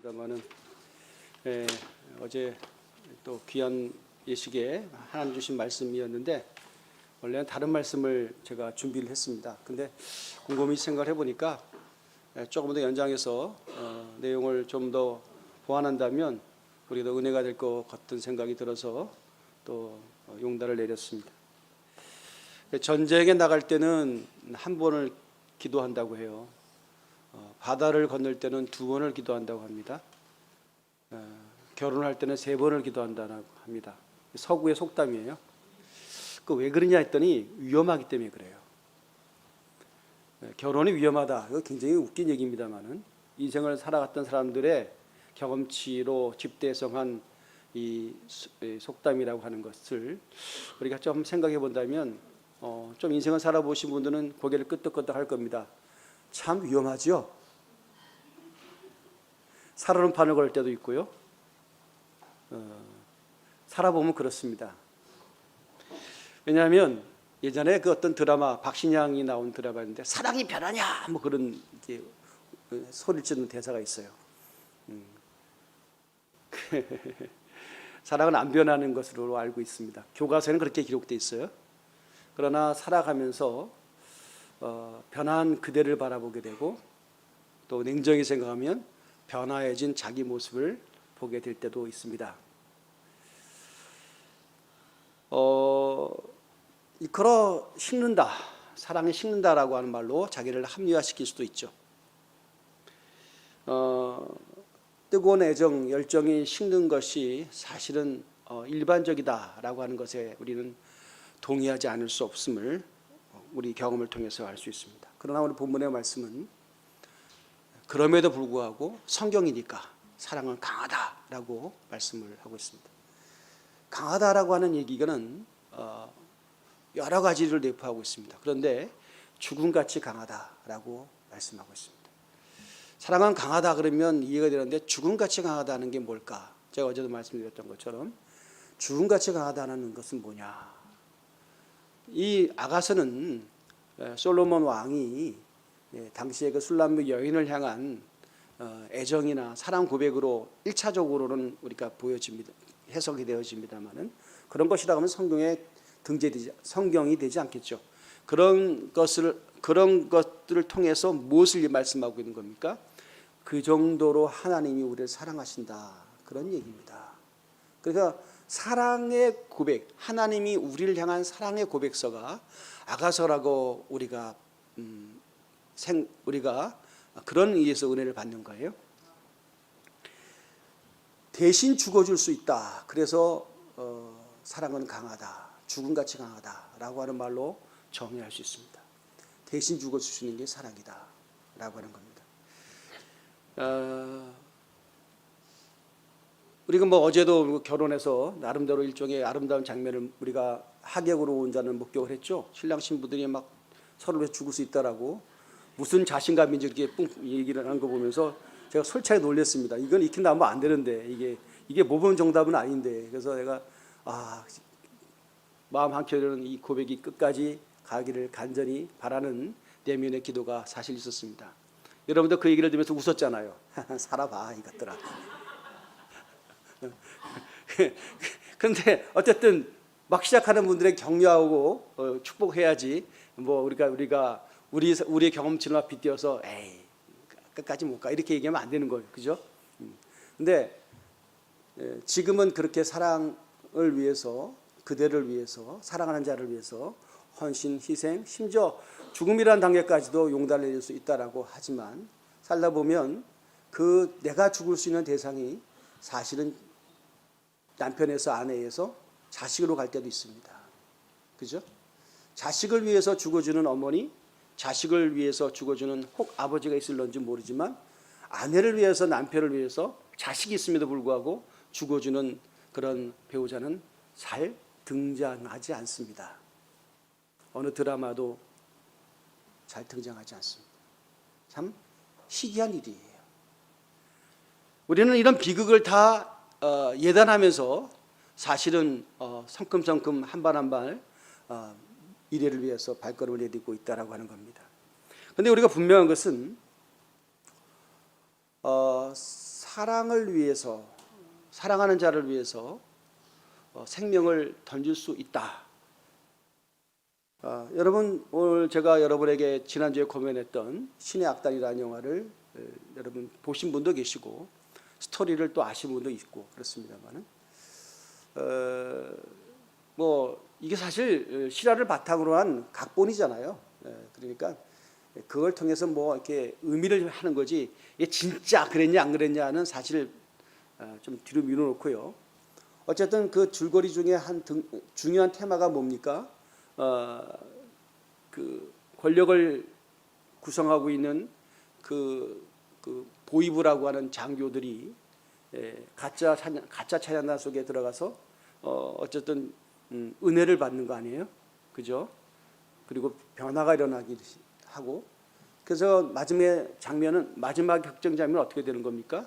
합니다만은 어제 또 귀한 예식에 하나님 주신 말씀이었는데 원래는 다른 말씀을 제가 준비를 했습니다. 근데 곰곰이 생각을 해보니까 조금 더 연장해서 내용을 좀 더 보완한다면 우리도 은혜가 될 것 같은 생각이 들어서 또 용단을 내렸습니다. 전쟁에 나갈 때는 한 번을 기도한다고 해요. 바다를 건널 때는 2번을 기도한다고 합니다. 결혼할 때는 3번을 기도한다고 합니다. 서구의 속담이에요. 그 왜 그러냐 했더니 위험하기 때문에 그래요. 결혼이 위험하다. 이거 굉장히 웃긴 얘기입니다만은 인생을 살아갔던 사람들의 경험치로 집대성한 이 속담이라고 하는 것을 우리가 좀 생각해 본다면 좀 인생을 살아보신 분들은 고개를 끄덕끄덕 할 겁니다. 참 위험하죠. 살얼음판을 걸 때도 있고요. 살아보면 그렇습니다. 왜냐하면 예전에 그 어떤 드라마 박신양이 나온 드라마인데 사랑이 변하냐 뭐 그런 이제 소리를 짓는 대사가 있어요. 사랑은 안 변하는 것으로 알고 있습니다. 교과서에는 그렇게 기록되어 있어요. 그러나 살아가면서 변한 그대를 바라보게 되고 또 냉정히 생각하면 변화해진 자기 모습을 보게 될 때도 있습니다. 일컬어 식는다, 사랑이 식는다라고 하는 말로 자기를 합리화시킬 수도 있죠. 뜨거운 애정, 열정이 식는 것이 사실은 일반적이다라고 하는 것에 우리는 동의하지 않을 수 없음을 우리 경험을 통해서 알 수 있습니다. 그러나 오늘 본문의 말씀은 그럼에도 불구하고 성경이니까 사랑은 강하다라고 말씀을 하고 있습니다. 강하다라고 하는 얘기는 여러 가지를 내포하고 있습니다. 그런데 죽음같이 강하다라고 말씀하고 있습니다. 사랑은 강하다 그러면 이해가 되는데 죽음같이 강하다는 게 뭘까? 제가 어제도 말씀드렸던 것처럼 죽음같이 강하다는 것은 뭐냐? 이 아가서는 솔로몬 왕이 당시에 그 술람미 여인을 향한 애정이나 사랑 고백으로 1차적으로는 우리가 보여집니다. 해석이 되어집니다만은 그런 것이라고 하면 성경이 되지 않겠죠. 그런 것들을 통해서 무엇을 말씀하고 있는 겁니까? 그 정도로 하나님이 우리를 사랑하신다 그런 얘기입니다. 그러니까 사랑의 고백, 하나님이 우리를 향한 사랑의 고백서가 아가서라고 우리가 그런 의미에서 은혜를 받는 거예요. 대신 죽어줄 수 있다. 그래서 사랑은 강하다, 죽음같이 강하다라고 하는 말로 정의할 수 있습니다. 대신 죽어줄 수 있는 게 사랑이다라고 하는 겁니다. 우리가 뭐 어제도 결혼해서 나름대로 일종의 아름다운 장면을 우리가 하객으로 온 자는 목격을 했죠. 신랑 신부들이 막 서로를 죽을 수 있다라고 무슨 자신감인지 이렇게 뿡 얘기를 한 거 보면서 제가 솔직하게 놀랐습니다. 이건 익힌 나면 안 되는데 이게 모범 정답은 아닌데 그래서 내가 마음 한켠으로는 이 고백이 끝까지 가기를 간절히 바라는 내면의 기도가 사실 있었습니다. 여러분도 그 얘기를 들으면서 웃었잖아요. 살아봐 이것들아. 그런데 어쨌든 막 시작하는 분들의 격려하고 축복해야지. 뭐 우리의 경험치나 빗대어서 에이 끝까지 못 가 이렇게 얘기하면 안 되는 거예요, 그죠? 근데 지금은 그렇게 사랑을 위해서 그대를 위해서 사랑하는 자를 위해서 헌신, 희생, 심지어 죽음이라는 단계까지도 용단을 내릴 수 있다라고 하지만 살다 보면 그 내가 죽을 수 있는 대상이 사실은 남편에서 아내에서 자식으로 갈 때도 있습니다. 그죠? 자식을 위해서 죽어주는 어머니, 자식을 위해서 죽어주는 혹 아버지가 있을런지 모르지만 아내를 위해서 남편을 위해서 자식이 있음에도 불구하고 죽어주는 그런 배우자는 잘 등장하지 않습니다. 어느 드라마도 잘 등장하지 않습니다. 참 희귀한 일이에요. 우리는 이런 비극을 다 예단하면서 사실은 성큼성큼 한 발 한 발 미래를 위해서 발걸음을 내딛고 있다라고 하는 겁니다. 그런데 우리가 분명한 것은 사랑을 위해서, 사랑하는 자를 위해서 생명을 던질 수 있다. 여러분, 오늘 제가 여러분에게 지난주에 공연했던 신의 악단이라는 영화를 여러분 보신 분도 계시고 스토리를 또 아시는 분도 있고 그렇습니다만은 뭐 이게 사실 실화를 바탕으로 한 각본이잖아요. 그러니까 그걸 통해서 뭐 이렇게 의미를 하는 거지 이게 진짜 그랬냐 안 그랬냐는 사실 좀 뒤로 밀어놓고요. 어쨌든 그 줄거리 중에 한 중요한 테마가 뭡니까? 그 권력을 구성하고 있는 그 보위부라고 하는 장교들이 가짜 찬양단 속에 들어가서 어쨌든 은혜를 받는 거 아니에요, 그죠? 그리고 변화가 일어나기 하고 그래서 마지막에 장면은 마지막 격정 장면은 어떻게 되는 겁니까?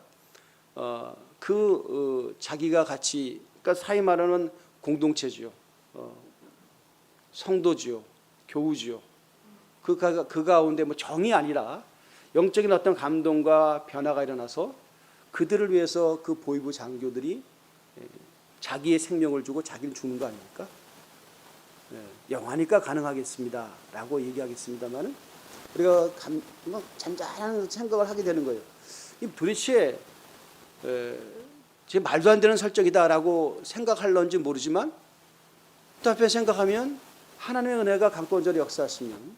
자기가 같이 그러니까 사이 말하는 공동체지요, 성도지요, 교우지요. 그 가운데 뭐 정이 아니라 영적인 어떤 감동과 변화가 일어나서 그들을 위해서 그 보위부 장교들이 자기의 생명을 주고 자기를 죽는 거 아닙니까? 영화니까 가능하겠습니다라고 얘기하겠습니다만은 우리가 잔잔한 생각을 하게 되는 거예요. 이 도대체 제 말도 안 되는 설정이다라고 생각할런지 모르지만 또 앞에 생각하면 하나님의 은혜가 강권적으로 역사하시면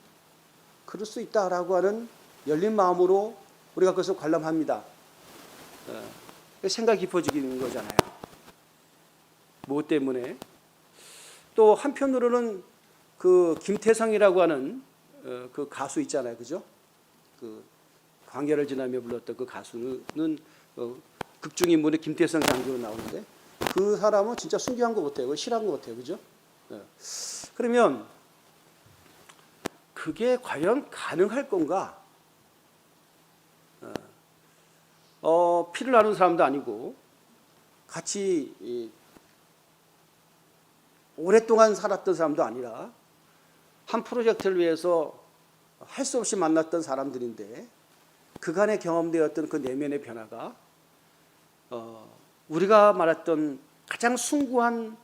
그럴 수 있다라고 하는 열린 마음으로 우리가 그것을 관람합니다. 생각이 깊어지는 거잖아요. 무엇 때문에? 또 한편으로는 그 김태성이라고 하는 그 가수 있잖아요, 그죠? 그 광야를 지나며 불렀던 그 가수는 극중인물의 김태성 장교로 나오는데 그 사람은 진짜 순교한 거 같아요. 실한 거 같아요, 그죠? 그러면 그게 과연 가능할 건가? 피를 나눈 사람도 아니고 같이 오랫동안 살았던 사람도 아니라 한 프로젝트를 위해서 할 수 없이 만났던 사람들인데 그간에 경험되었던 그 내면의 변화가 우리가 말했던 가장 숭고한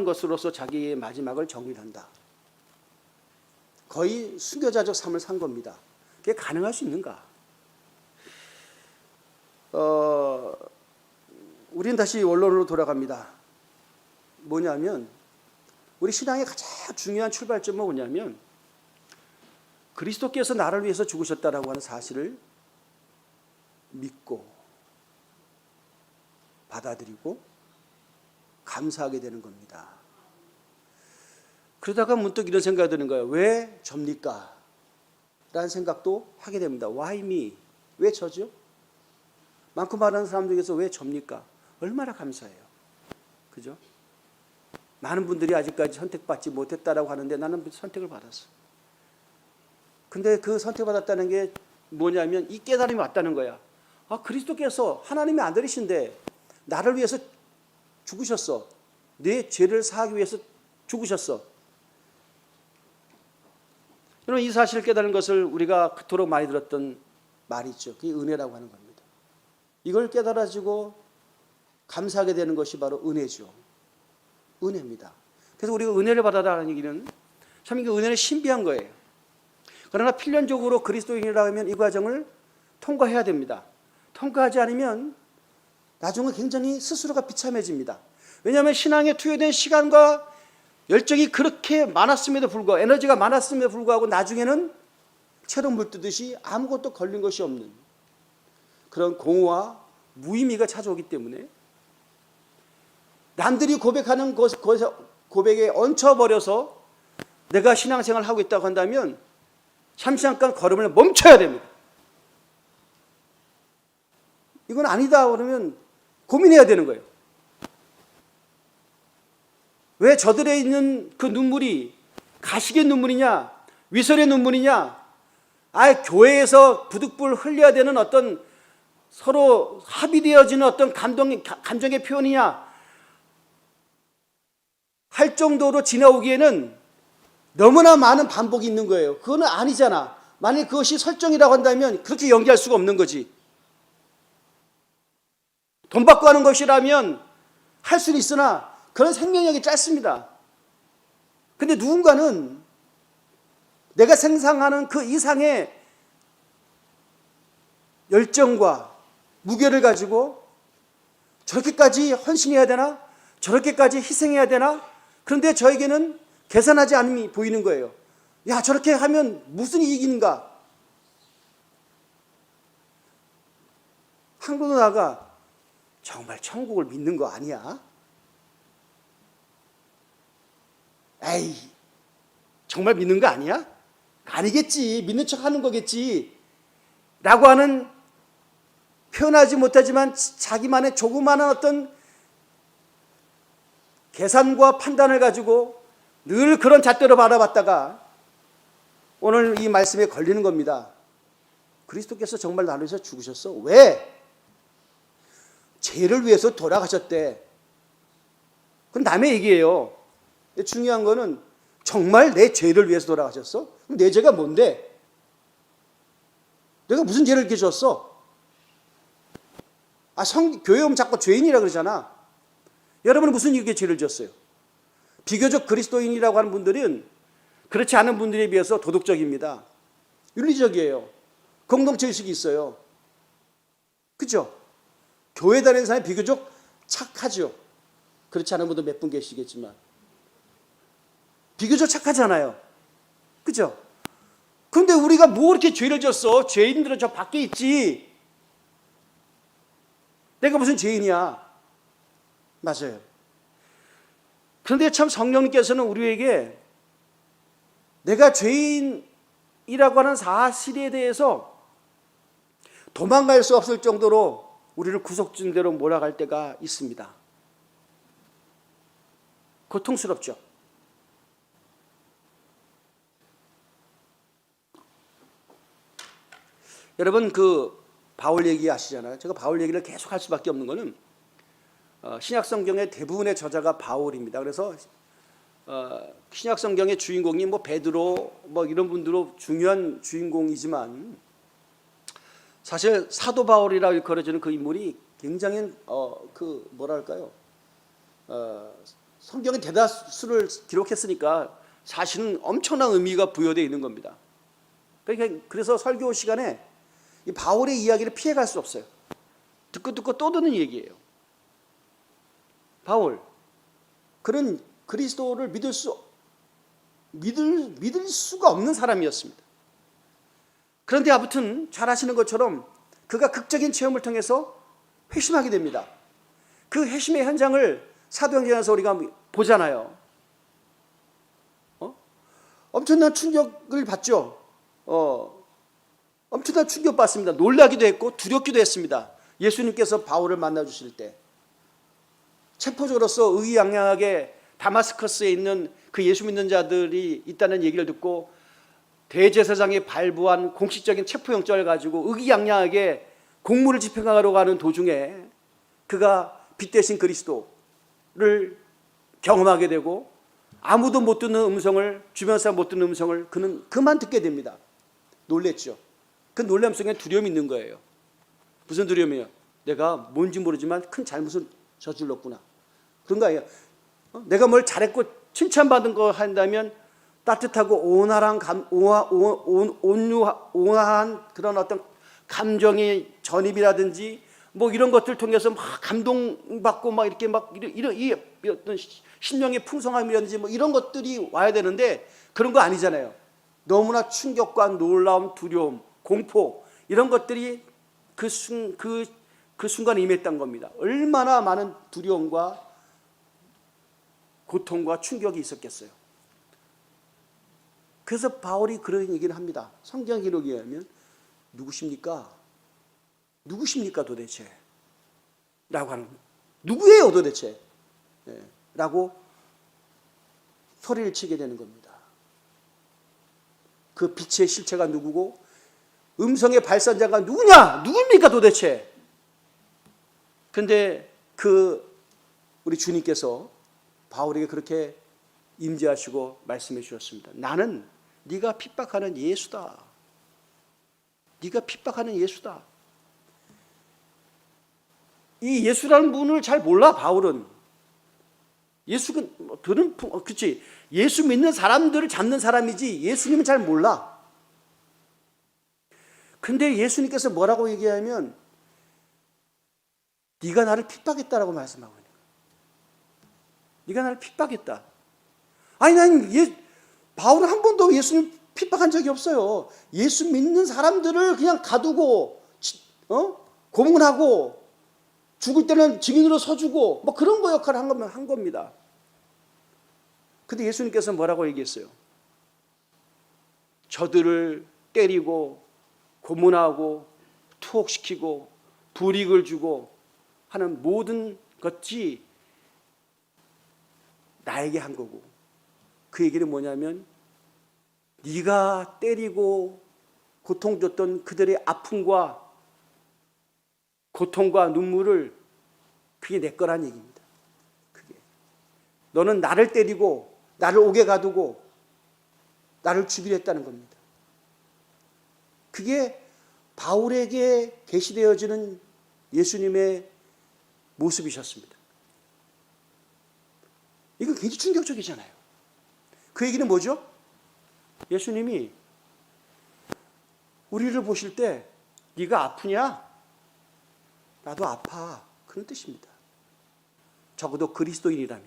것으로서 자기의 마지막을 정리한다. 거의 순교자적 삶을 산 겁니다. 그게 가능할 수 있는가? 우리는 다시 원론으로 돌아갑니다. 뭐냐면 우리 신앙의 가장 중요한 출발점은 뭐냐면 그리스도께서 나를 위해서 죽으셨다라고 하는 사실을 믿고 받아들이고 감사하게 되는 겁니다. 그러다가 문득 이런 생각이 드는 거예요. 왜 접니까? 라는 생각도 하게 됩니다. Why me? 왜 저죠? 많고 많은 사람 중에서 왜 접니까? 얼마나 감사해요. 그죠? 많은 분들이 아직까지 선택받지 못했다라고 하는데 나는 선택을 받았어. 근데 그 선택받았다는 게 뭐냐면 이 깨달음이 왔다는 거야. 그리스도께서 하나님의 아들이신데 나를 위해서 죽으셨어. 내 죄를 사하기 위해서 죽으셨어. 여러분, 이 사실을 깨달은 것을 우리가 그토록 많이 들었던 말이 있죠. 그게 은혜라고 하는 겁니다. 이걸 깨달아지고 감사하게 되는 것이 바로 은혜죠. 은혜입니다. 그래서 우리가 은혜를 받아라는 얘기는 참 이게 은혜는 신비한 거예요. 그러나 필연적으로 그리스도인이라고 하면 이 과정을 통과해야 됩니다. 통과하지 않으면 나중에 굉장히 스스로가 비참해집니다. 왜냐하면 신앙에 투여된 시간과 열정이 그렇게 많았음에도 불구하고 에너지가 많았음에도 불구하고 나중에는 채로 물뜨듯이 아무것도 걸린 것이 없는 그런 공허와 무의미가 찾아오기 때문에 남들이 고백하는 고백에 얹혀버려서 내가 신앙생활을 하고 있다고 한다면 잠시잠깐 걸음을 멈춰야 됩니다. 이건 아니다 그러면 고민해야 되는 거예요. 왜 저들에 있는 그 눈물이 가식의 눈물이냐 위선의 눈물이냐 교회에서 부득불 흘려야 되는 어떤 서로 합의되어지는 어떤 감정의 표현이냐 할 정도로 지나오기에는 너무나 많은 반복이 있는 거예요. 그거는 아니잖아. 만약 그것이 설정이라고 한다면 그렇게 연기할 수가 없는 거지. 돈 받고 하는 것이라면 할 수는 있으나 그런 생명력이 짧습니다. 근데 누군가는 내가 생각하는 그 이상의 열정과 무게를 가지고 저렇게까지 헌신해야 되나? 저렇게까지 희생해야 되나? 그런데 저에게는 계산하지 않음이 보이는 거예요. 야, 저렇게 하면 무슨 이익인가? 한국 누나가 정말 천국을 믿는 거 아니야? 에이, 정말 믿는 거 아니야? 아니겠지. 믿는 척 하는 거겠지. 라고 하는 표현하지 못하지만 자기만의 조그마한 어떤 계산과 판단을 가지고 늘 그런 잣대로 바라봤다가 오늘 이 말씀에 걸리는 겁니다. 그리스도께서 정말 나를 위해서 죽으셨어. 왜? 죄를 위해서 돌아가셨대. 그건 남의 얘기예요. 중요한 거는 정말 내 죄를 위해서 돌아가셨어? 그럼 내 죄가 뭔데? 내가 무슨 죄를 이렇게 졌어? 교회 오면 자꾸 죄인이라 그러잖아. 여러분은 무슨 이렇게 죄를 졌어요? 비교적 그리스도인이라고 하는 분들은 그렇지 않은 분들에 비해서 도덕적입니다. 윤리적이에요. 공동체 의식이 있어요. 그죠? 교회 다니는 사람이 비교적 착하죠. 그렇지 않은 분도 몇 분 계시겠지만 비교적 착하잖아요. 그죠? 근데 우리가 뭐 그렇게 죄를 졌어? 죄인들은 저 밖에 있지. 내가 무슨 죄인이야? 맞아요. 그런데 참 성령님께서는 우리에게 내가 죄인이라고 하는 사실에 대해서 도망갈 수 없을 정도로 우리를 구속진대로 몰아갈 때가 있습니다. 고통스럽죠. 여러분 바울 얘기 아시잖아요. 제가 바울 얘기를 계속 할 수밖에 없는 거는 신약 성경의 대부분의 저자가 바울입니다. 그래서 신약 성경의 주인공이 베드로 이런 분들로 중요한 주인공이지만 사실 사도 바울이라고 일컬어지는 그 인물이 굉장히 뭐랄까요? 성경의 대다수를 기록했으니까 사실은 엄청난 의미가 부여되어 있는 겁니다. 그래서 설교 시간에 이 바울의 이야기를 피해갈 수 없어요. 듣고 또 듣는 얘기예요. 바울, 그는 그리스도를 믿을 수가 없는 사람이었습니다. 그런데 아무튼 잘 아시는 것처럼 그가 극적인 체험을 통해서 회심하게 됩니다. 그 회심의 현장을 사도행전에서 우리가 보잖아요. 엄청난 충격을 받죠. 엄청난 충격받습니다. 놀라기도 했고 두렵기도 했습니다. 예수님께서 바울을 만나주실 때 체포조로서 의기양양하게 다마스커스에 있는 그 예수 믿는 자들이 있다는 얘기를 듣고 대제사장이 발부한 공식적인 체포영장을 가지고 의기양양하게 공무를 집행하러 가는 도중에 그가 빛 대신 그리스도를 경험하게 되고 아무도 못 듣는 음성을, 주변 사람 못 듣는 음성을 그는 그만 듣게 됩니다. 놀랬죠. 그 놀람 속에 두려움이 있는 거예요. 무슨 두려움이에요? 내가 뭔지 모르지만 큰 잘못을 저질렀구나. 그런 거예요. 내가 뭘 잘했고 칭찬받은 거 한다면 따뜻하고 온화한 그런 어떤 감정의 전입이라든지 이런 것들 통해서 막 감동받고 이렇게 이런 어떤 심령의 풍성함이라든지 이런 것들이 와야 되는데 그런 거 아니잖아요. 너무나 충격과 놀라움, 두려움, 공포 이런 것들이 그 순간에 임했던 겁니다. 얼마나 많은 두려움과 고통과 충격이 있었겠어요. 그래서 바울이 그런 얘기를 합니다. 성경 기록에 의하면 누구십니까? 누구십니까 도대체? 라고 하는 거예요. 누구예요 도대체? 라고 소리를 치게 되는 겁니다. 그 빛의 실체가 누구고 음성의 발산자가 누구냐? 누굽니까 도대체? 그런데 우리 주님께서 바울에게 그렇게 임재하시고 말씀해 주셨습니다. 나는 네가 핍박하는 예수다. 네가 핍박하는 예수다. 이 예수라는 분을 잘 몰라. 바울은 들은 그렇지, 예수 믿는 사람들을 잡는 사람이지 예수님은 잘 몰라. 근데 예수님께서 뭐라고 얘기하면 네가 나를 핍박했다라고 말씀하고 있는 거야. 네가 나를 핍박했다. 아니 난 바울은 한 번도 예수님 핍박한 적이 없어요. 예수 믿는 사람들을 그냥 가두고 고문하고 죽을 때는 증인으로 서주고 뭐 그런 거 역할을 한 겁니다. 근데 예수님께서 뭐라고 얘기했어요? 저들을 때리고 고문하고 투옥시키고 불이익을 주고 하는 모든 것이 나에게 한 거고, 그 얘기는 뭐냐면 네가 때리고 고통 줬던 그들의 아픔과 고통과 눈물을 그게 내 거란 얘기입니다. 그게 너는 나를 때리고 나를 옥에 가두고 나를 죽이려 했다는 겁니다. 그게 바울에게 계시되어지는 예수님의 모습이셨습니다. 이건 굉장히 충격적이잖아요. 그 얘기는 뭐죠? 예수님이 우리를 보실 때 네가 아프냐? 나도 아파. 그런 뜻입니다. 적어도 그리스도인이라면.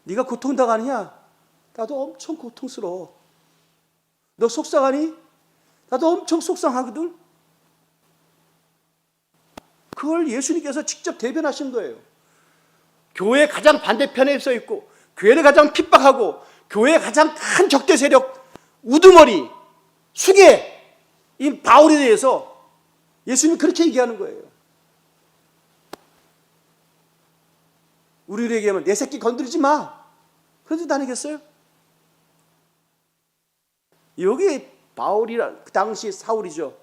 네가 고통당하느냐? 나도 엄청 고통스러워. 너 속상하니? 나도 엄청 속상하거든. 그걸 예수님께서 직접 대변하신 거예요. 교회 가장 반대편에 서 있고 교회를 가장 핍박하고 교회의 가장 큰 적대 세력 우두머리 수계 이 바울에 대해서 예수님이 그렇게 얘기하는 거예요. 우리를 얘기하면 내 새끼 건드리지 마. 그런 뜻 아니겠어요? 여기 바울이라 그 당시 사울이죠.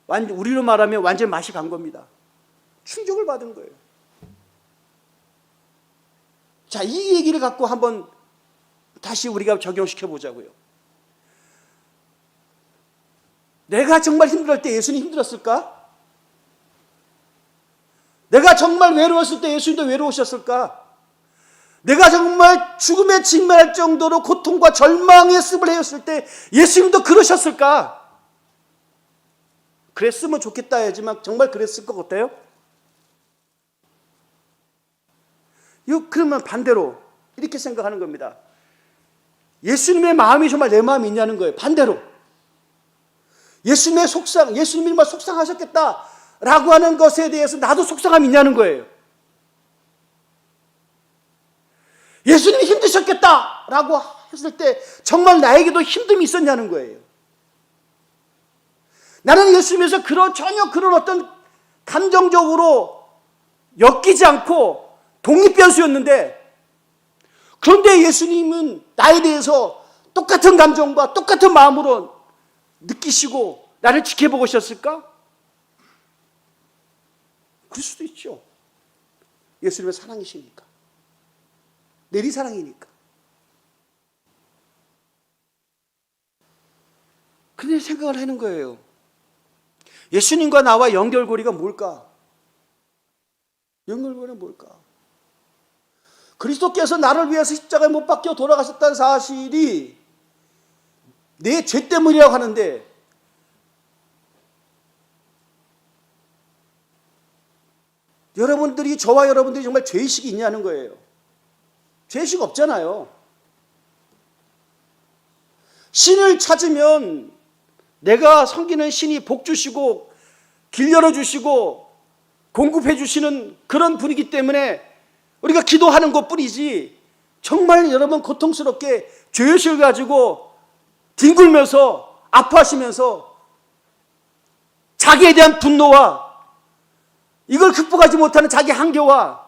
우리로 말하면 완전 맛이 간 겁니다. 충격을 받은 거예요. 자, 이 얘기를 갖고 한번 다시 우리가 적용시켜 보자고요. 내가 정말 힘들 때 예수님 힘들었을까? 내가 정말 외로웠을 때 예수님도 외로우셨을까? 내가 정말 죽음에 직면할 정도로 고통과 절망의 습을 해왔을 때 예수님도 그러셨을까? 그랬으면 좋겠다 하지만 정말 그랬을 것 같아요? 그러면 반대로 이렇게 생각하는 겁니다. 예수님의 마음이 정말 내 마음이 있냐는 거예요. 반대로 예수님이 정말 속상하셨겠다라고 하는 것에 대해서 나도 속상함이 있냐는 거예요. 예수님이 힘드셨겠다라고 했을 때 정말 나에게도 힘듦이 있었냐는 거예요. 나는 예수님에서 전혀 그런 어떤 감정적으로 엮이지 않고 독립변수였는데, 그런데 예수님은 나에 대해서 똑같은 감정과 똑같은 마음으로 느끼시고 나를 지켜보고 오셨을까? 그럴 수도 있죠. 예수님의 사랑이시니까. 내리사랑이니까. 근데 생각을 하는 거예요. 예수님과 나와 연결고리가 뭘까? 연결고리는 뭘까? 그리스도께서 나를 위해서 십자가에 못 박혀 돌아가셨다는 사실이 내 죄 때문이라고 하는데, 저와 여러분들이 정말 죄의식이 있냐는 거예요. 죄의식 없잖아요. 신을 찾으면 내가 섬기는 신이 복 주시고 길 열어주시고 공급해 주시는 그런 분이기 때문에 우리가 기도하는 것뿐이지, 정말 여러분 고통스럽게 죄의식을 가지고 뒹굴면서 아파하시면서 자기에 대한 분노와 이걸 극복하지 못하는 자기 한계와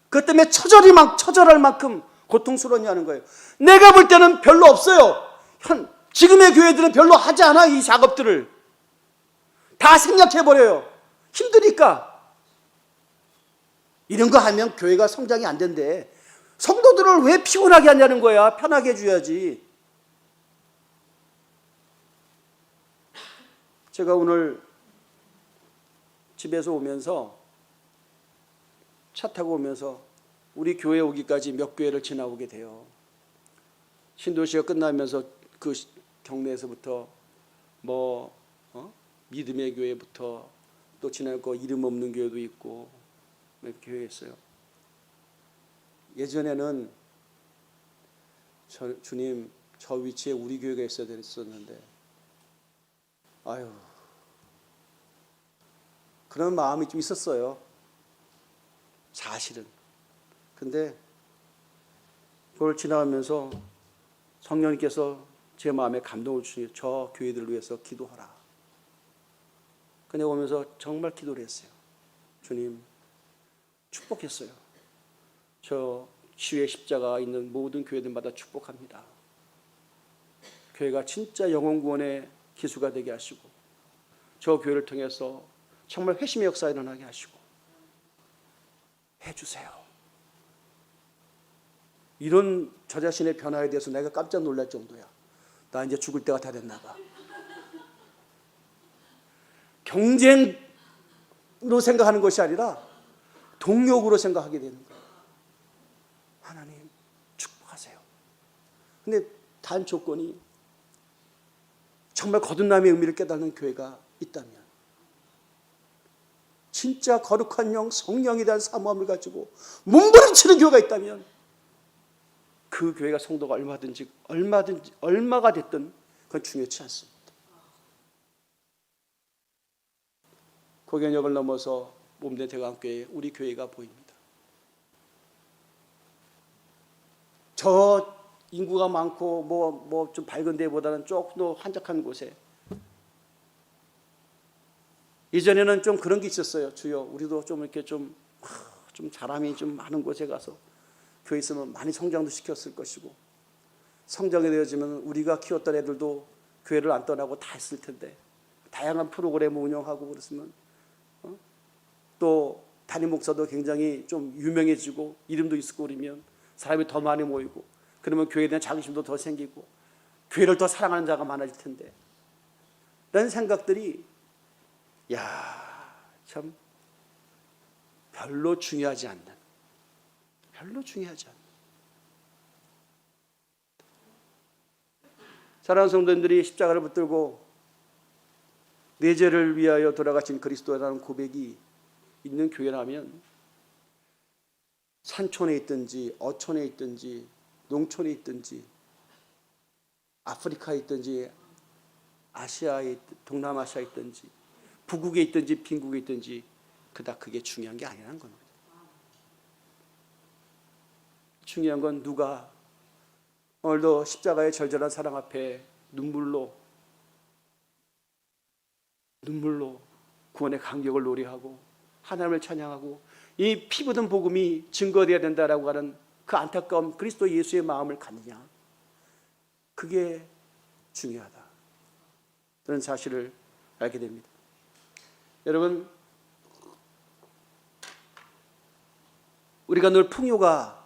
그것 때문에 처절할 만큼 고통스러웠냐는 거예요. 내가 볼 때는 별로 없어요. 지금의 교회들은 별로 하지 않아. 이 작업들을 다 생략해버려요. 힘드니까. 이런 거 하면 교회가 성장이 안 된대. 성도들을 왜 피곤하게 하냐는 거야. 편하게 해줘야지. 제가 오늘 집에서 오면서 차 타고 오면서 우리 교회 오기까지 몇 교회를 지나오게 돼요. 신도시가 끝나면서 그 경내에서부터 믿음의 교회부터 또 지나고 이름 없는 교회도 있고 몇 교회 있어요. 예전에는 주님 저 위치에 우리 교회가 있어야 됐었는데 아유 그런 마음이 좀 있었어요. 사실은. 근데 그걸 지나가면서 성령님께서 제 마음에 감동을 주시니 저 교회들을 위해서 기도하라. 그냥 오면서 정말 기도를 했어요. 주님 축복했어요. 저 주의 십자가 있는 모든 교회들마다 축복합니다. 교회가 진짜 영혼 구원의 기수가 되게 하시고 저 교회를 통해서 정말 회심의 역사가 일어나게 하시고 해주세요. 이런 저 자신의 변화에 대해서 내가 깜짝 놀랄 정도야. 나 이제 죽을 때가 다 됐나 봐. 경쟁으로 생각하는 것이 아니라 동력으로 생각하게 되는 거예요. 하나님 축복하세요. 근데 단 조건이 정말 거듭남의 의미를 깨닫는 교회가 있다면, 진짜 거룩한 영 성령에 대한 사모함을 가지고 몸부림치는 교회가 있다면 그 교회가 성도가 얼마가 됐든 그건 중요치 않습니다. 고견역을 넘어서 몸된 대강교회 우리 교회가 보입니다. 저 인구가 많고 좀 밝은 데보다는 조금 더 한적한 곳에 이전에는 좀 그런 게 있었어요. 주여 우리도 좀 이렇게 좀 사람이 좀 많은 곳에 가서 교회 있으면 많이 성장도 시켰을 것이고 성장이 되어지면 우리가 키웠던 애들도 교회를 안 떠나고 다 했을 텐데 다양한 프로그램을 운영하고 그랬으면 또 담임 목사도 굉장히 좀 유명해지고 이름도 있고 그러면 사람이 더 많이 모이고 그러면 교회에 대한 자긍심도 더 생기고 교회를 더 사랑하는 자가 많아질 텐데 이런 생각들이 참 별로 중요하지 않는 사랑하는 성도님들이 십자가를 붙들고 내 죄를 위하여 돌아가신 그리스도라는 고백이 있는 교회라면 산촌에 있든지 어촌에 있든지 농촌에 있든지 아프리카에 있든지 아시아에 동남아시아에 있든지 북극에 있든지 빈국에 있든지 그닥 그게 중요한 게 아니라는 겁니다. 중요한 건 누가 오늘도 십자가의 절절한 사랑 앞에 눈물로 구원의 감격을 노래하고 하나님을 찬양하고 이 피 묻은 복음이 증거되어야 된다라고 하는 그 안타까운 그리스도 예수의 마음을 갖느냐, 그게 중요하다. 그런 사실을 알게 됩니다. 여러분, 우리가 늘 풍요가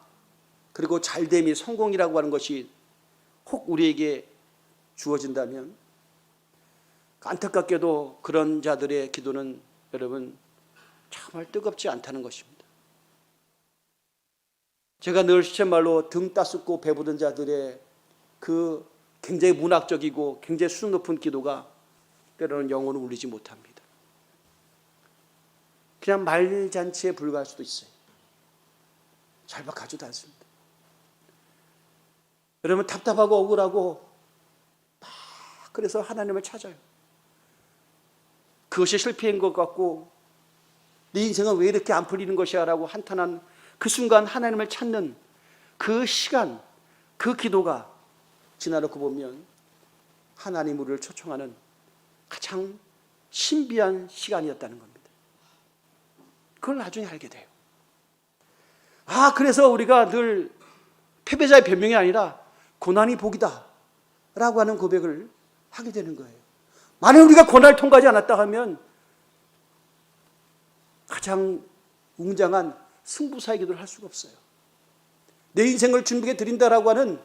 그리고 잘됨이 성공이라고 하는 것이 혹 우리에게 주어진다면 안타깝게도 그런 자들의 기도는 여러분 정말 뜨겁지 않다는 것입니다. 제가 늘 시쳇말로 등 따숩고 배부른 자들의 그 굉장히 문학적이고 굉장히 수준 높은 기도가 때로는 영혼을 울리지 못합니다. 그냥 말잔치에 불과할 수도 있어요. 절박하지도 않습니다. 여러분 답답하고 억울하고 막 그래서 하나님을 찾아요. 그것이 실패인 것 같고 네 인생은 왜 이렇게 안 풀리는 것이야 라고 한탄한 그 순간 하나님을 찾는 그 시간, 그 기도가 지나놓고 보면 하나님 우리를 초청하는 가장 신비한 시간이었다는 겁니다. 그걸 나중에 알게 돼요. 그래서 우리가 늘 패배자의 변명이 아니라 고난이 복이다 라고 하는 고백을 하게 되는 거예요. 만약 우리가 고난을 통과하지 않았다 하면 가장 웅장한 승부사의 기도를 할 수가 없어요. 내 인생을 주님께 드린다라고 하는,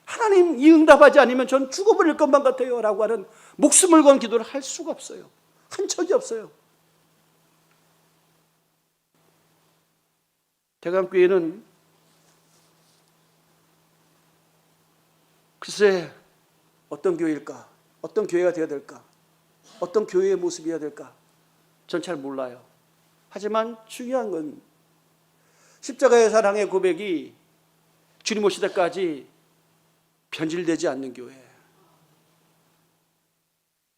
하나님 이 응답하지 않으면 전 죽어버릴 것만 같아요 라고 하는 목숨을 건 기도를 할 수가 없어요. 한 척이 없어요. 대강교회는 글쎄 어떤 교회일까? 어떤 교회가 되어야 될까? 어떤 교회의 모습이어야 될까? 전 잘 몰라요. 하지만 중요한 건 십자가의 사랑의 고백이 주님 오실 때까지 변질되지 않는 교회,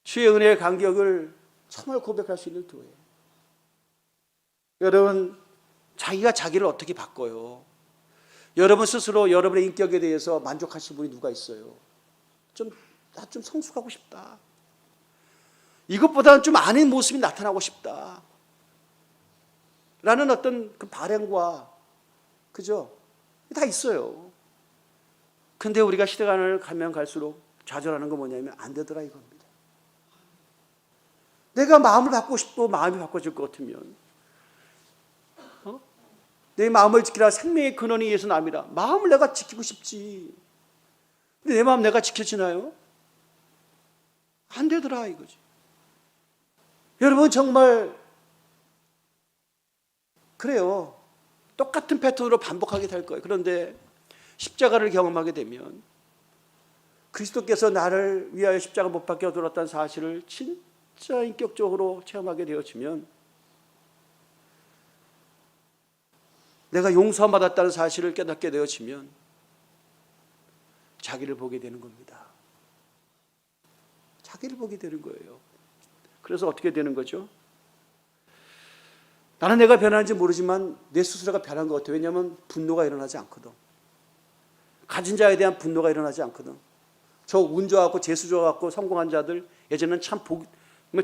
주의 은혜의 간격을 정말 고백할 수 있는 교회. 여러분, 자기가 자기를 어떻게 바꿔요? 여러분 스스로 여러분의 인격에 대해서 만족하시는 분이 누가 있어요? 나 좀 성숙하고 싶다. 이것보다는 좀 아닌 모습이 나타나고 싶다. 라는 어떤 그 바램과, 그죠? 다 있어요. 근데 우리가 시대가 가면 갈수록 좌절하는 건 뭐냐면 안 되더라 이겁니다. 내가 마음을 바꾸고 싶고 마음이 바꿔질 것 같으면 내 마음을 지키라 생명의 근원이 예수 남이라. 마음을 내가 지키고 싶지. 근데 내 마음 내가 지켜지나요? 안 되더라 이거지. 여러분 정말 그래요. 똑같은 패턴으로 반복하게 될 거예요. 그런데 십자가를 경험하게 되면 그리스도께서 나를 위하여 십자가 못 박혀 돌았다는 사실을 진짜 인격적으로 체험하게 되어지면 내가 용서함 받았다는 사실을 깨닫게 되어지면 자기를 보게 되는 겁니다. 자기를 보게 되는 거예요. 그래서 어떻게 되는 거죠? 나는 내가 변하는지 모르지만 내 스스로가 변한 것 같아요. 왜냐하면 분노가 일어나지 않거든. 가진 자에 대한 분노가 일어나지 않거든. 저 운 좋아갖고 재수 좋아갖고 성공한 자들 예전에는 참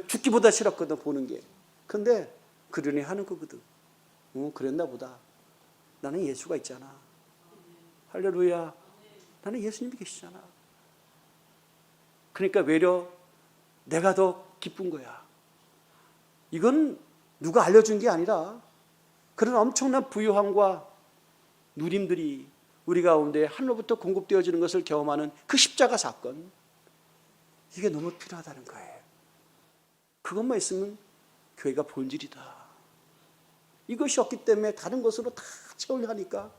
죽기보다 싫었거든 보는 게. 근데 그러니 하는 거거든. 그랬나 보다. 나는 예수가 있잖아. 할렐루야. 나는 예수님이 계시잖아. 그러니까 외려 내가 더 기쁜 거야. 이건 누가 알려준 게 아니라 그런 엄청난 부유함과 누림들이 우리 가운데 하늘로부터 공급되어지는 것을 경험하는 그 십자가 사건, 이게 너무 필요하다는 거예요. 그것만 있으면 교회가 본질이다. 이것이 없기 때문에 다른 것으로 다 채우려 하니까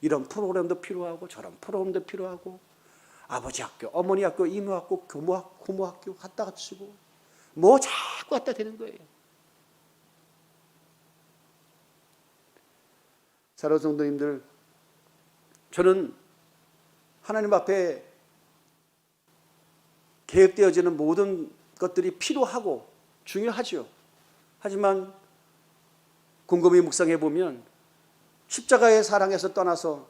이런 프로그램도 필요하고 저런 프로그램도 필요하고 아버지 학교, 어머니 학교, 이모 학교, 고모 학교 갖다 갖추고 뭐 자꾸 갖다 대는 거예요. 사랑하는 성도님들, 저는 하나님 앞에 계획되어지는 모든 것들이 필요하고 중요하죠. 하지만 곰곰이 묵상해 보면 십자가의 사랑에서 떠나서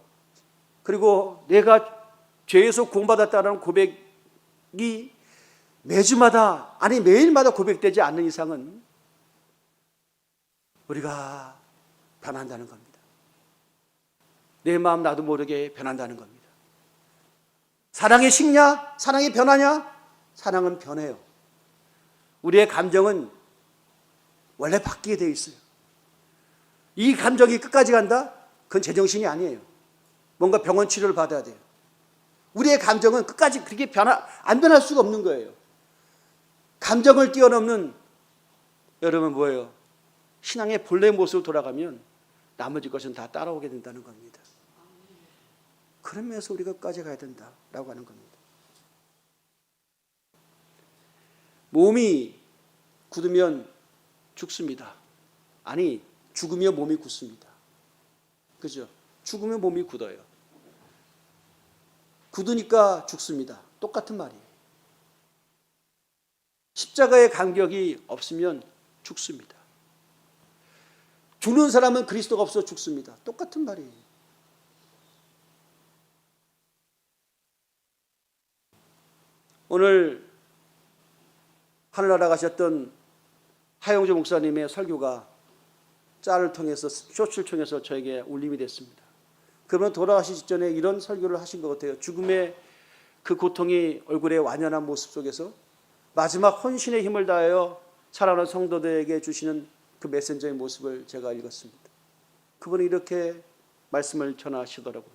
그리고 내가 죄에서 구원받았다는 고백이 매주마다 아니 매일마다 고백되지 않는 이상은 우리가 변한다는 겁니다. 내 마음 나도 모르게 변한다는 겁니다. 사랑이 식냐? 사랑이 변하냐? 사랑은 변해요. 우리의 감정은 원래 바뀌게 되어 있어요. 이 감정이 끝까지 간다? 그건 제정신이 아니에요. 뭔가 병원 치료를 받아야 돼요. 우리의 감정은 끝까지 그렇게 안 변할 수가 없는 거예요. 감정을 뛰어넘는 여러분 뭐예요? 신앙의 본래 모습으로 돌아가면 나머지 것은 다 따라오게 된다는 겁니다. 그런 면에서 우리가 끝까지 가야 된다라고 하는 겁니다. 몸이 굳으면 죽습니다. 아니, 죽으면 몸이 굳습니다. 그죠? 죽으면 몸이 굳어요. 굳으니까 죽습니다. 똑같은 말이에요. 십자가의 간격이 없으면 죽습니다. 죽는 사람은 그리스도가 없어 죽습니다. 똑같은 말이에요. 오늘 하늘나라 가셨던 하영조 목사님의 설교가 짤을 통해서 쇼츠를 통해서 저에게 울림이 됐습니다. 그러면 돌아가시기 전에 이런 설교를 하신 것 같아요. 죽음의 그 고통이 얼굴에 완연한 모습 속에서 마지막 헌신의 힘을 다하여 살아가는 성도들에게 주시는 그 메신저의 모습을 제가 읽었습니다. 그분이 이렇게 말씀을 전하시더라고요.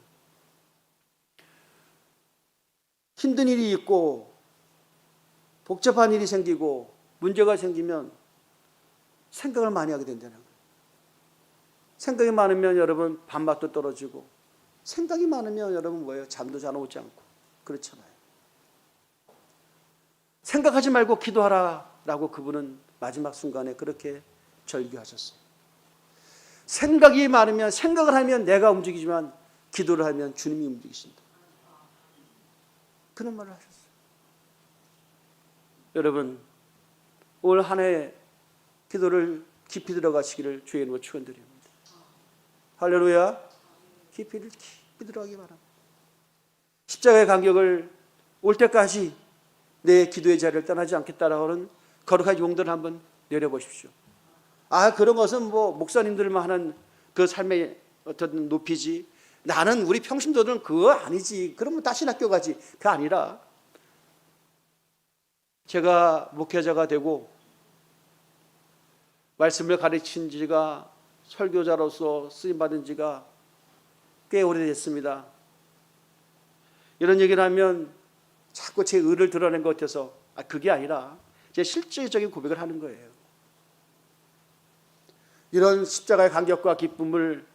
힘든 일이 있고 복잡한 일이 생기고 문제가 생기면 생각을 많이 하게 된다는 거예요. 생각이 많으면 여러분 밥맛도 떨어지고, 생각이 많으면 여러분 뭐예요? 잠도 잘 오지 않고 그렇잖아요. 생각하지 말고 기도하라라고 그분은 마지막 순간에 그렇게 절규하셨어요. 생각이 많으면, 생각을 하면 내가 움직이지만 기도를 하면 주님이 움직이신다. 그런 말을 하셨어요. 여러분, 올 한 해 기도를 깊이 들어가시기를 주의 이름으로 축원드립니다. 할렐루야. 깊이 들어가기 바랍니다. 십자가의 간격을 올 때까지 내 기도의 자리를 떠나지 않겠다라고 하는 거룩한 용도를 한번 내려보십시오. 그런 것은 뭐 목사님들만 하는 그 삶의 어떤 높이지, 나는 우리 평신도들은 그거 아니지, 그러면 다시 학교 가지, 그게 아니라, 제가 목회자가 되고 말씀을 가르친 지가, 설교자로서 쓰임받은 지가 꽤 오래됐습니다. 이런 얘기를 하면 자꾸 제 의를 드러낸 것 같아서 그게 아니라 제 실질적인 고백을 하는 거예요. 이런 십자가의 간격과 기쁨을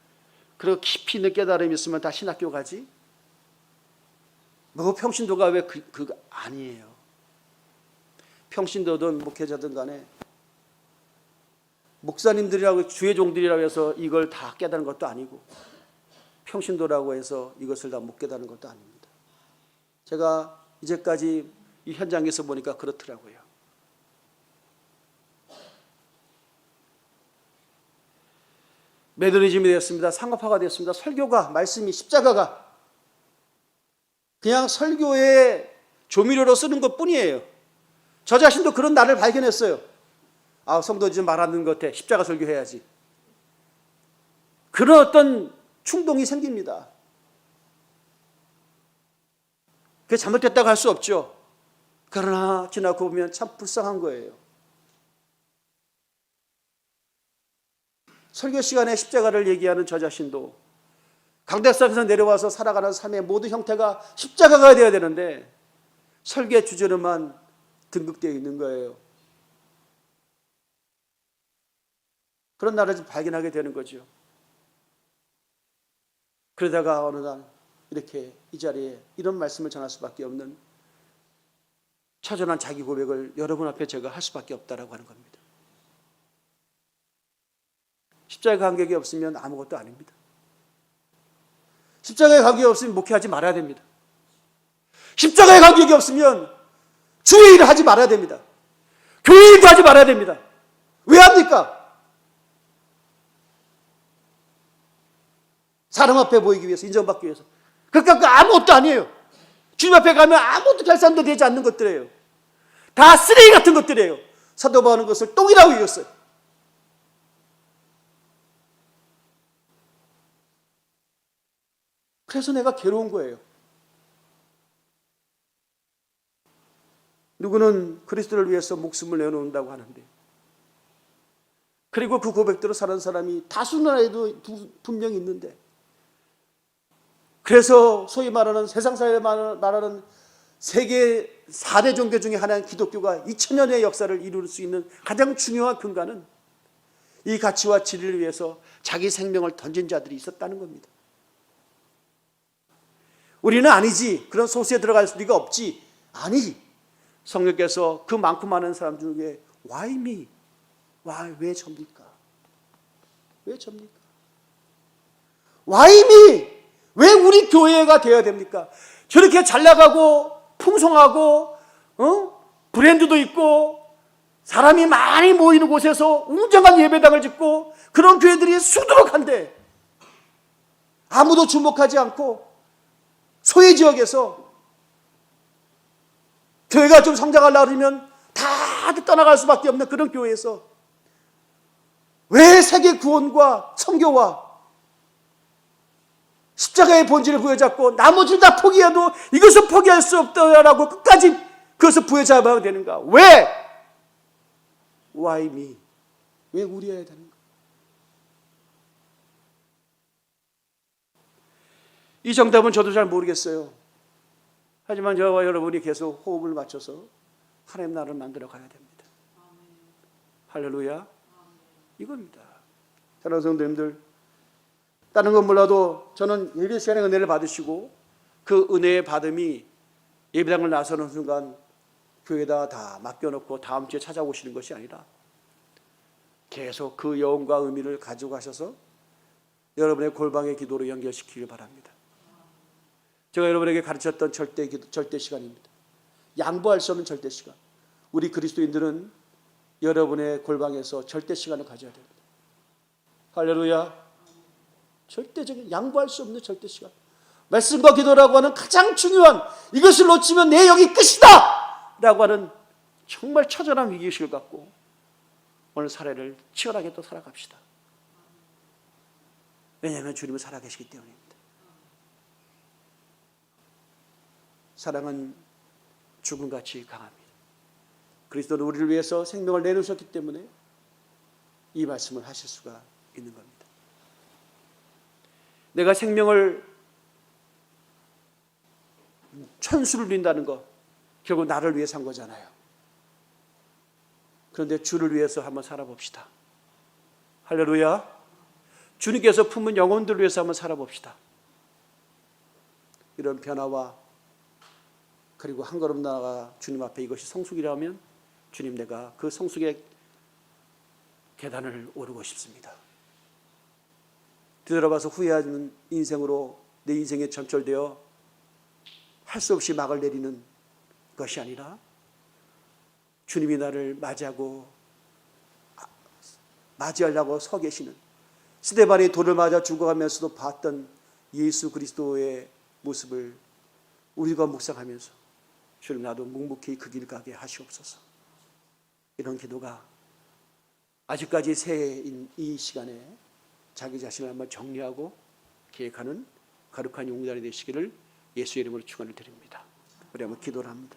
그리고 깊이 있는 깨달음이 있으면 다 신학교 가지? 뭐 평신도가 왜 그거 아니에요. 평신도든 목회자든 간에 목사님들이라고 주의 종들이라고 해서 이걸 다 깨닫는 것도 아니고, 평신도라고 해서 이것을 다 못 깨닫는 것도 아닙니다. 제가 이제까지 이 현장에서 보니까 그렇더라고요. 메더니즘이 되었습니다. 상업화가 되었습니다. 설교가, 말씀이, 십자가가 그냥 설교의 조미료로 쓰는 것뿐이에요. 저 자신도 그런 나를 발견했어요. 성도 좀 말하는 것 같아. 십자가 설교해야지. 그런 어떤 충동이 생깁니다. 그게 잘못됐다고 할 수 없죠. 그러나 지나고 보면 참 불쌍한 거예요. 설교 시간에 십자가를 얘기하는 저 자신도 강대상에서 내려와서 살아가는 삶의 모든 형태가 십자가가 되어야 되는데 설교의 주제로만 등극되어 있는 거예요. 그런 나를 좀 발견하게 되는 거죠. 그러다가 어느 날 이렇게 이 자리에 이런 말씀을 전할 수밖에 없는 처절한 자기 고백을 여러분 앞에 제가 할 수밖에 없다라고 하는 겁니다. 십자가의 간격이 없으면 아무것도 아닙니다. 십자가의 간격이 없으면 목회하지 말아야 됩니다. 십자가의 간격이 없으면 주의 일을 하지 말아야 됩니다. 교회 일도 하지 말아야 됩니다. 왜 합니까? 사람 앞에 보이기 위해서, 인정받기 위해서. 그러니까 아무것도 아니에요. 주님 앞에 가면 아무것도 결산도 되지 않는 것들이에요. 다 쓰레기 같은 것들이에요. 사도 바울은 것을 똥이라고 얘기했어요. 그래서 내가 괴로운 거예요. 누구는 그리스도를 위해서 목숨을 내놓는다고 하는데, 그리고 그 고백대로 사는 사람이 다수는 아니도 분명히 있는데, 그래서 소위 말하는 세상 사회에 말하는 세계 4대 종교 중에 하나인 기독교가 2000년의 역사를 이룰 수 있는 가장 중요한 근간은 이 가치와 진리를 위해서 자기 생명을 던진 자들이 있었다는 겁니다. 우리는 아니지, 그런 소수에 들어갈 리가 없지, 아니지. 성령께서 그 많고 많은 사람 중에 Why me? 왜 접니까? 왜 접니까? Why me? 왜 우리 교회가 되어야 됩니까? 저렇게 잘 나가고 풍성하고 브랜드도 있고 사람이 많이 모이는 곳에서 웅장한 예배당을 짓고 그런 교회들이 수두룩한데 아무도 주목하지 않고 소외 지역에서 교회가 좀 성장하려고 그러면 다들 떠나갈 수밖에 없는 그런 교회에서 왜 세계 구원과 선교와 십자가의 본질을 부여잡고 나머지를 다 포기해도 이것은 포기할 수 없다라고 끝까지 그것을 부여잡아야 되는가? 왜? Why me? 왜 우리여야 되는가? 이 정답은 저도 잘 모르겠어요. 하지만 저와 여러분이 계속 호흡을 맞춰서 하나님 나라를 만들어 가야 됩니다. 할렐루야. 이겁니다. 사랑하는 성도님들, 다른 건 몰라도 저는 예배 시간에 은혜를 받으시고 그 은혜의 받음이 예배당을 나서는 순간 교회에다 다 맡겨놓고 다음 주에 찾아오시는 것이 아니라 계속 그 여운과 의미를 가져가셔서 여러분의 골방의 기도로 연결시키길 바랍니다. 제가 여러분에게 가르쳤던 절대 시간입니다. 양보할 수 없는 절대 시간. 우리 그리스도인들은 여러분의 골방에서 절대 시간을 가져야 됩니다. 할렐루야. 절대적인 양보할 수 없는 절대 시간. 말씀과 기도라고 하는 가장 중요한, 이것을 놓치면 내 영이 끝이다 라고 하는 정말 처절한 위기의식을 갖고 오늘 사례를 치열하게 또 살아갑시다. 왜냐하면 주님은 살아계시기 때문입니다. 사랑은 죽음같이 강합니다. 그리스도는 우리를 위해서 생명을 내놓으셨기 때문에 이 말씀을 하실 수가 있는 겁니다. 내가 생명을 천수를 누린다는 것, 결국 나를 위해 산 거잖아요. 그런데 주를 위해서 한번 살아봅시다. 할렐루야. 주님께서 품은 영혼들을 위해서 한번 살아봅시다. 이런 변화와 그리고 한 걸음 나아가 주님 앞에 이것이 성숙이라면 주님, 내가 그 성숙의 계단을 오르고 싶습니다. 뒤돌아봐서 후회하는 인생으로 내 인생에 점철되어 할 수 없이 막을 내리는 것이 아니라 주님이 나를 맞이하려고 서 계시는, 스데반이 돌을 맞아 죽어가면서도 봤던 예수 그리스도의 모습을 우리가 묵상하면서 주님, 나도 묵묵히 그 길 가게 하시옵소서. 이런 기도가 아직까지 새해인 이 시간에 자기 자신을 한번 정리하고 계획하는 거룩한 용단이 되시기를 예수의 이름으로 축원을 드립니다. 우리 한번 기도를 합니다.